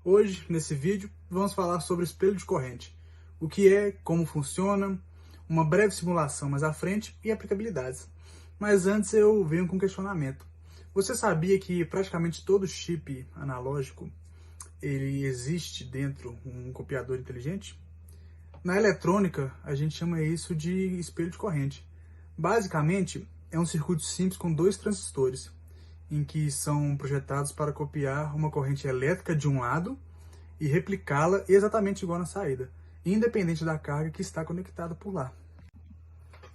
Hoje, nesse vídeo, vamos falar sobre o espelho de corrente. O que é, como funciona, uma breve simulação mais à frente e aplicabilidades. Mas antes eu venho com um questionamento. Você sabia que praticamente todo chip analógico ele existe dentro de um copiador inteligente? Na eletrônica, a gente chama isso de espelho de corrente. Basicamente, é um circuito simples com dois transistores, em que são projetados para copiar uma corrente elétrica de um lado e replicá-la exatamente igual na saída, independente da carga que está conectada por lá.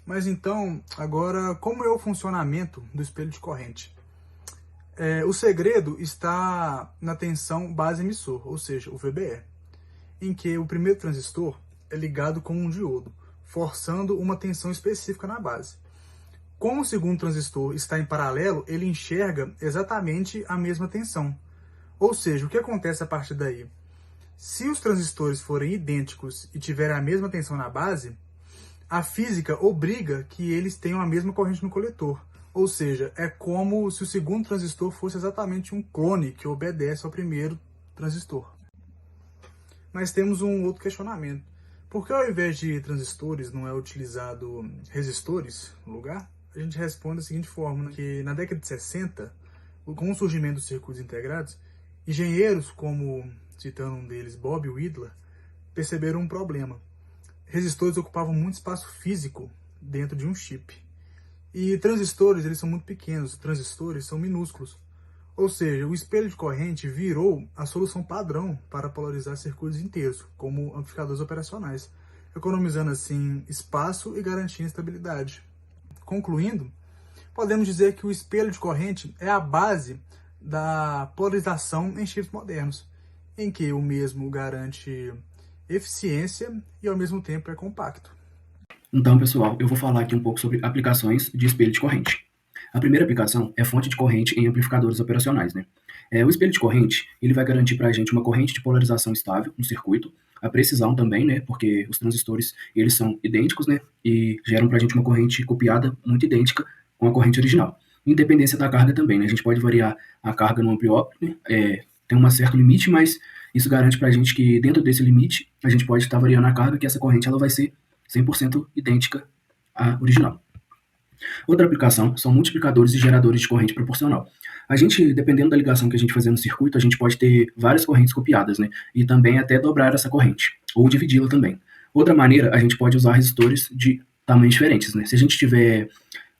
Mas então, agora, como é o funcionamento do espelho de corrente? O segredo está na tensão base-emissor, ou seja, o VBE, em que o primeiro transistor é ligado com um diodo, forçando uma tensão específica na base. Como o segundo transistor está em paralelo, ele enxerga exatamente a mesma tensão. Ou seja, o que acontece a partir daí? Se os transistores forem idênticos e tiverem a mesma tensão na base, a física obriga que eles tenham a mesma corrente no coletor. Ou seja, é como se o segundo transistor fosse exatamente um clone que obedece ao primeiro transistor. Mas temos um outro questionamento. Por que ao invés de transistores não é utilizado resistores no lugar? A gente responde da seguinte forma, que na década de 60, com o surgimento dos circuitos integrados, engenheiros como, citando um deles, Bob Widler, perceberam um problema. Resistores ocupavam muito espaço físico dentro de um chip. E transistores, eles são muito pequenos, transistores são minúsculos. Ou seja, o espelho de corrente virou a solução padrão para polarizar circuitos inteiros, como amplificadores operacionais, economizando assim espaço e garantindo estabilidade. Concluindo, podemos dizer que o espelho de corrente é a base da polarização em chips modernos, em que o mesmo garante eficiência e ao mesmo tempo é compacto. Então, pessoal, eu vou falar aqui um pouco sobre aplicações de espelho de corrente. A primeira aplicação é fonte de corrente em amplificadores operacionais, né? O espelho de corrente, ele vai garantir para a gente uma corrente de polarização estável no circuito, a precisão também, né? Porque os transistores, eles são idênticos, né? E geram para a gente uma corrente copiada muito idêntica com a corrente original. Independência da carga também, né? A gente pode variar a carga no ampliómetro, né? Tem um certo limite, mas isso garante para a gente que dentro desse limite, a gente pode estar variando a carga, que essa corrente ela vai ser 100% idêntica à original. Outra aplicação são multiplicadores e geradores de corrente proporcional. A gente, dependendo da ligação que a gente fazer no circuito, a gente pode ter várias correntes copiadas, né? E também até dobrar essa corrente, ou dividi-la também. Outra maneira, a gente pode usar resistores de tamanhos diferentes, né? Se a gente tiver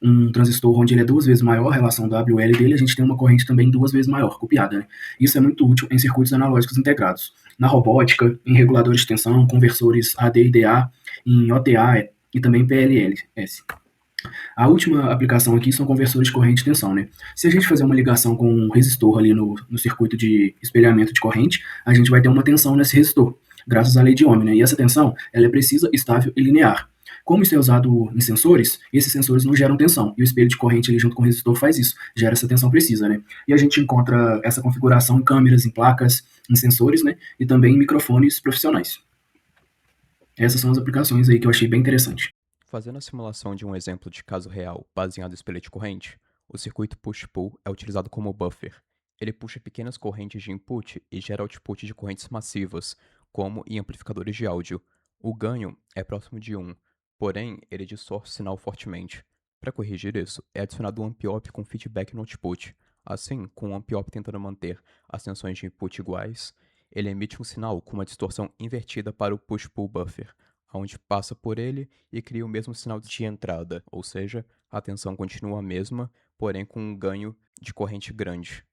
um transistor onde ele é 2 vezes maior, a relação WL dele, a gente tem uma corrente também 2 vezes maior, copiada, né? Isso é muito útil em circuitos analógicos integrados. Na robótica, em reguladores de tensão, conversores AD e DA, em OTA e também PLS. A última aplicação aqui são conversores de corrente e tensão, né? Se a gente fazer uma ligação com um resistor ali no circuito de espelhamento de corrente, a gente vai ter uma tensão nesse resistor, graças à lei de Ohm, né? E essa tensão, ela é precisa, estável e linear. Como isso é usado em sensores, esses sensores não geram tensão, e o espelho de corrente ali junto com o resistor faz isso, gera essa tensão precisa, né? E a gente encontra essa configuração em câmeras, em placas, em sensores, né? E também em microfones profissionais. Essas são as aplicações aí que eu achei bem interessante. Fazendo a simulação de um exemplo de caso real baseado em espelho de corrente, o circuito push-pull é utilizado como buffer. Ele puxa pequenas correntes de input e gera output de correntes massivas, como em amplificadores de áudio. O ganho é próximo de 1, porém ele distorce o sinal fortemente. Para corrigir isso, é adicionado um amp-op com feedback no output. Assim, com o amp-op tentando manter as tensões de input iguais, ele emite um sinal com uma distorção invertida para o push-pull buffer, onde passa por ele e cria o mesmo sinal de entrada, ou seja, a tensão continua a mesma, porém com um ganho de corrente grande.